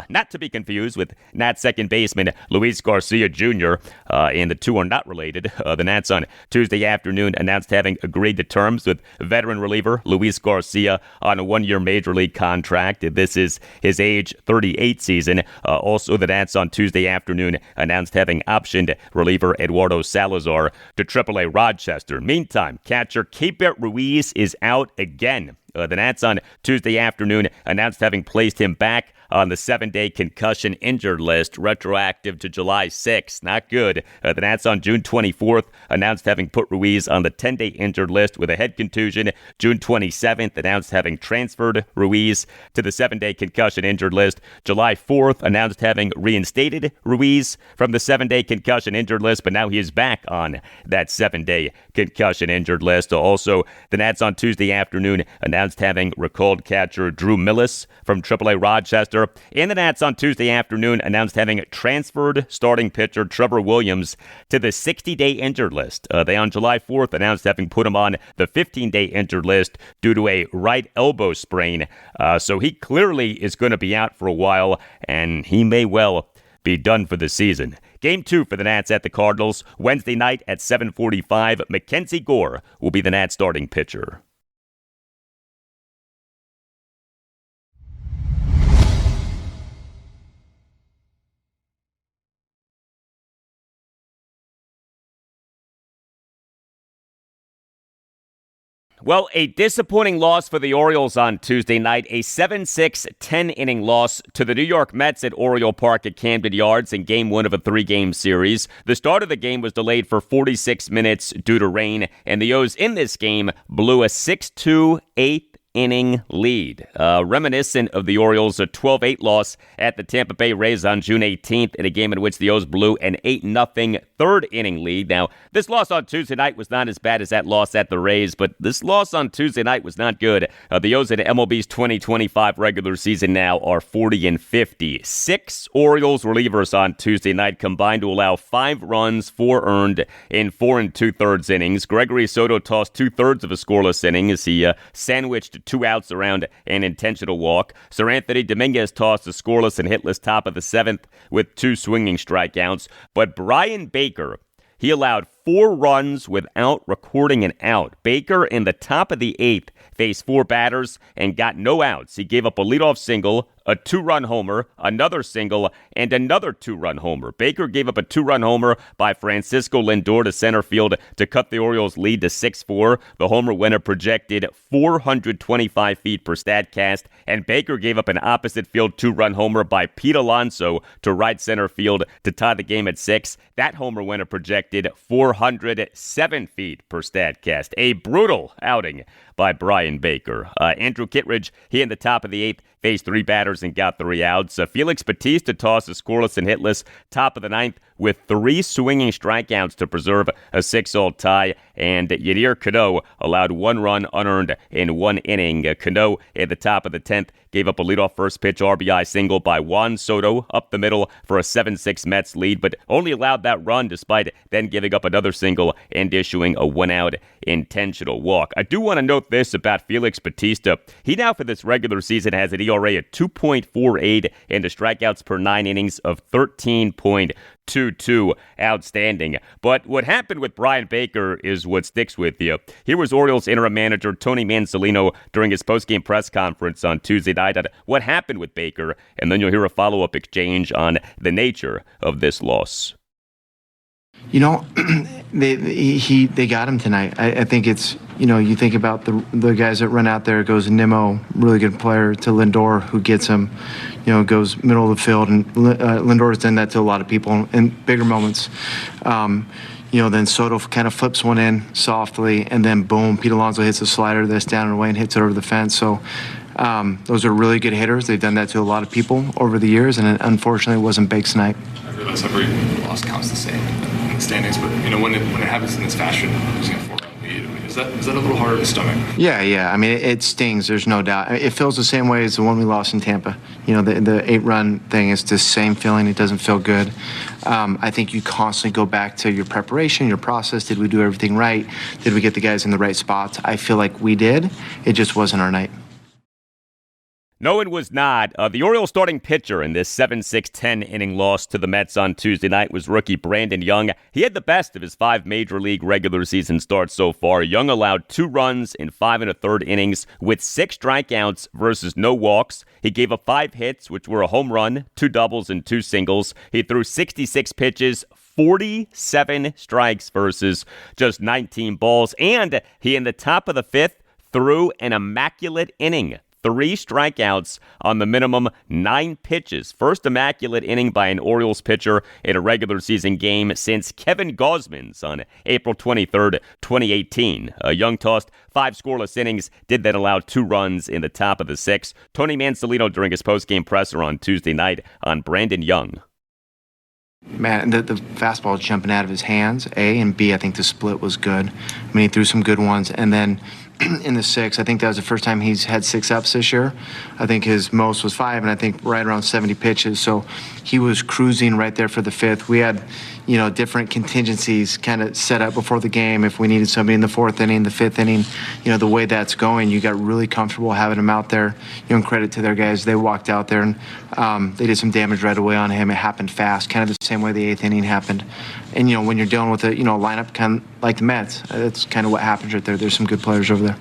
not to be confused with Nats second baseman Luis Garcia Jr., and the two are not related. The Nats on Tuesday afternoon announced having agreed to terms with veteran reliever Luis Garcia on a 1-year major league contract. This is his age 38 season. Also, the Nats on Tuesday afternoon announced having optioned reliever Eduardo Salazar to AAA Rochester. Meantime, catcher Keibert Ruiz is out again. The Nats on Tuesday afternoon announced having placed him back on the 7-day concussion injured list, retroactive to July 6th. Not good. The Nats on June 24th announced having put Ruiz on the 10-day injured list with a head contusion. June 27th announced having transferred Ruiz to the 7-day concussion injured list. July 4th announced having reinstated Ruiz from the 7-day concussion injured list, but now he is back on that 7-day concussion injured list. Also, the Nats on Tuesday afternoon announced having recalled catcher Drew Millis from AAA Rochester. And the Nats on Tuesday afternoon announced having transferred starting pitcher Trevor Williams to the 60-day injured list. They on July 4th announced having put him on the 15-day injured list due to a right elbow sprain. So he clearly is going to be out for a while, and he may well be done for the season. Game 2 for the Nats at the Cardinals, Wednesday night at 7:45. Mackenzie Gore will be the Nats starting pitcher. Well, a disappointing loss for the Orioles on Tuesday night, a 7-6, 10-inning loss to the New York Mets at Oriole Park at Camden Yards in Game 1 of a 3-game series. The start of the game was delayed for 46 minutes due to rain, and the O's in this game blew a 6-2, 8-inning lead. Reminiscent of the Orioles' 12-8 loss at the Tampa Bay Rays on June 18th in a game in which the O's blew an 8-0 third-inning lead. Now, this loss on Tuesday night was not as bad as that loss at the Rays, but this loss on Tuesday night was not good. The O's in MLB's 2025 regular season now are 40-50. 6 Orioles relievers on Tuesday night combined to allow 5 runs, 4 earned in 4 2/3 innings. Gregory Soto tossed 2/3 of a scoreless inning as he sandwiched 2 outs around an intentional walk. Sir Anthony Dominguez tossed a scoreless and hitless top of the 7th with 2 swinging strikeouts. But Brian Baker, he allowed 4 runs without recording an out. Baker in the top of the 8th faced 4 batters and got no outs. He gave up a leadoff single, a 2-run homer, another single, and another 2-run homer. Baker gave up a 2-run homer by Francisco Lindor to center field to cut the Orioles' lead to 6-4. The homer winner projected 425 feet per Statcast, and Baker gave up an opposite field 2-run homer by Pete Alonso to right center field to tie the game at 6. That homer winner projected 407 feet per Statcast. A brutal outing by Brian Baker. Andrew Kittredge, he in the top of the 8th, faced 3 batters and got 3 outs. Felix Bautista tossed a scoreless and hitless top of the 9th with 3 swinging strikeouts to preserve a 6-all tie. And Yadier Cano allowed 1 run unearned in 1 inning. Cano at the top of the 10th gave up a leadoff first pitch RBI single by Juan Soto up the middle for a 7-6 Mets lead, but only allowed that run despite then giving up another single and issuing a 1-out intentional walk. I do want to note this about Felix Bautista. He now for this regular season has an ERA ERA at 2.48 and a strikeouts per 9 innings of 13.22. Outstanding. But what happened with Brian Baker is what sticks with you. Here was Orioles interim manager Tony Manzolino during his postgame press conference on Tuesday night on what happened with Baker, and then you'll hear a follow-up exchange on the nature of this loss. You know, they got him tonight. I think it's, you think about the guys that run out there. It goes Nimmo, really good player, to Lindor, who gets him, goes middle of the field. And Lindor's done that to a lot of people in bigger moments. Then Soto kind of flips one in softly, and then boom, Pete Alonso hits a slider that's down and away and hits it over the fence. So those are really good hitters. They've done that to a lot of people over the years, and unfortunately it wasn't Bakes tonight. I realize every loss counts the same in the standings, but when it happens in this fashion, losing a 4-run lead, is that a little harder to stomach? Yeah. I mean, it stings. There's no doubt. It feels the same way as the one we lost in Tampa. The 8-run thing is the same feeling. It doesn't feel good. I think you constantly go back to your preparation, your process. Did we do everything right? Did we get the guys in the right spots? I feel like we did. It just wasn't our night. No, it was not. The Orioles starting pitcher in this 7-6-10 inning loss to the Mets on Tuesday night was rookie Brandon Young. He had the best of his 5 Major League regular season starts so far. Young allowed 2 runs in 5 1/3 innings with 6 strikeouts versus no walks. He gave up 5 hits, which were a home run, 2 doubles, and 2 singles. He threw 66 pitches, 47 strikes versus just 19 balls. And he, in the top of the 5th, threw an immaculate inning. 3 strikeouts on the minimum 9 pitches. First immaculate inning by an Orioles pitcher in a regular season game since Kevin Gausman's on April 23rd, 2018. Young tossed 5 scoreless innings, did then allow 2 runs in the top of the 6th. Tony Manzolino during his postgame presser on Tuesday night on Brandon Young. Man, the fastball jumping out of his hands, A, and B, I think the split was good. I mean, he threw some good ones, and then in the 6, I think that was the first time he's had 6 ups this year. I think his most was 5, and I think right around 70 pitches. So he was cruising right there for the 5th. We had, different contingencies kind of set up before the game. If we needed somebody in the 4th inning, the 5th inning, the way that's going, you got really comfortable having him out there. And credit to their guys. They walked out there and they did some damage right away on him. It happened fast, kind of the same way the 8th inning happened. And, when you're dealing with a, lineup kind of like the Mets, that's kind of what happens right there. There's some good players over there.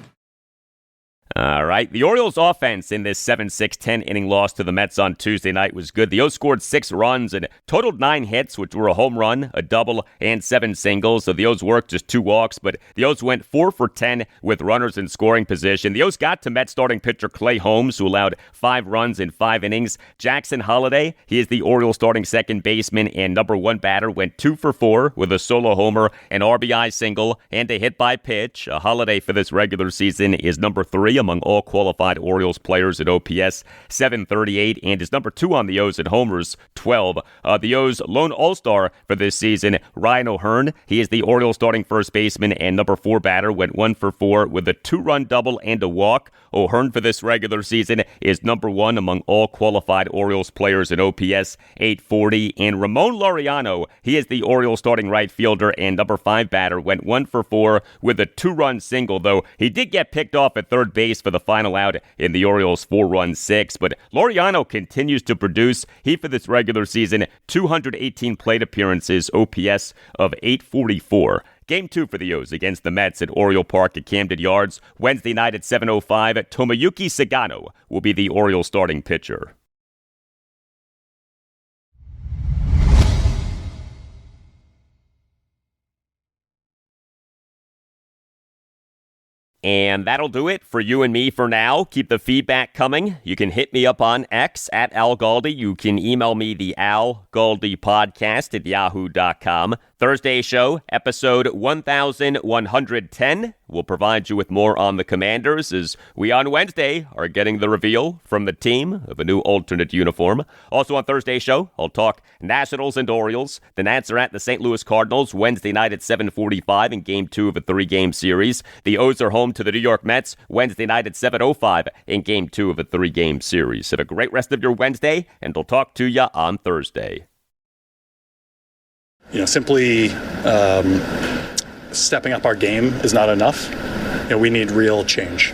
All right. The Orioles' offense in this 7-6-10 inning loss to the Mets on Tuesday night was good. The O's scored 6 runs and totaled 9 hits, which were a home run, a double, and 7 singles. So the O's worked just 2 walks, but the O's went 4 for 10 with runners in scoring position. The O's got to Mets starting pitcher Clay Holmes, who allowed 5 runs in 5 innings. Jackson Holliday, he is the Orioles' starting second baseman and number 1 batter, went 2 for 4 with a solo homer, an RBI single, and a hit by pitch. Holliday for this regular season is number 3 among all qualified Orioles players at OPS, 738, and is number 2 on the O's at homers, 12. The O's lone all-star for this season, Ryan O'Hearn, he is the Orioles starting first baseman and number 4 batter, went 1 for 4 with a 2-run double and a walk. O'Hearn for this regular season is number 1 among all qualified Orioles players at OPS, 840. And Ramon Laureano, he is the Orioles starting right fielder and number 5 batter, went 1 for 4 with a 2-run single, though he did get picked off at third base for the final out in the Orioles' 4-run 6. But Laureano continues to produce. He, for this regular season, 218 plate appearances, OPS of 844. Game 2 for the O's against the Mets at Oriole Park at Camden Yards. Wednesday night at 7:05, Tomoyuki Sagano will be the Orioles starting pitcher. And that'll do it for you and me for now. Keep the feedback coming. You can hit me up on X at Al Galdi. You can email me the Al Galdi podcast at yahoo.com. Thursday show, episode 1110. We'll provide you with more on the Commanders as we on Wednesday are getting the reveal from the team of a new alternate uniform. Also on Thursday show, I'll talk Nationals and Orioles. The Nats are at the St. Louis Cardinals Wednesday night at 7:45 in Game 2 of a 3-game series. The O's are home to the New York Mets Wednesday night at 7:05 in Game 2 of a 3-game series. Have a great rest of your Wednesday, and I'll talk to you on Thursday. Simply stepping up our game is not enough. We need real change.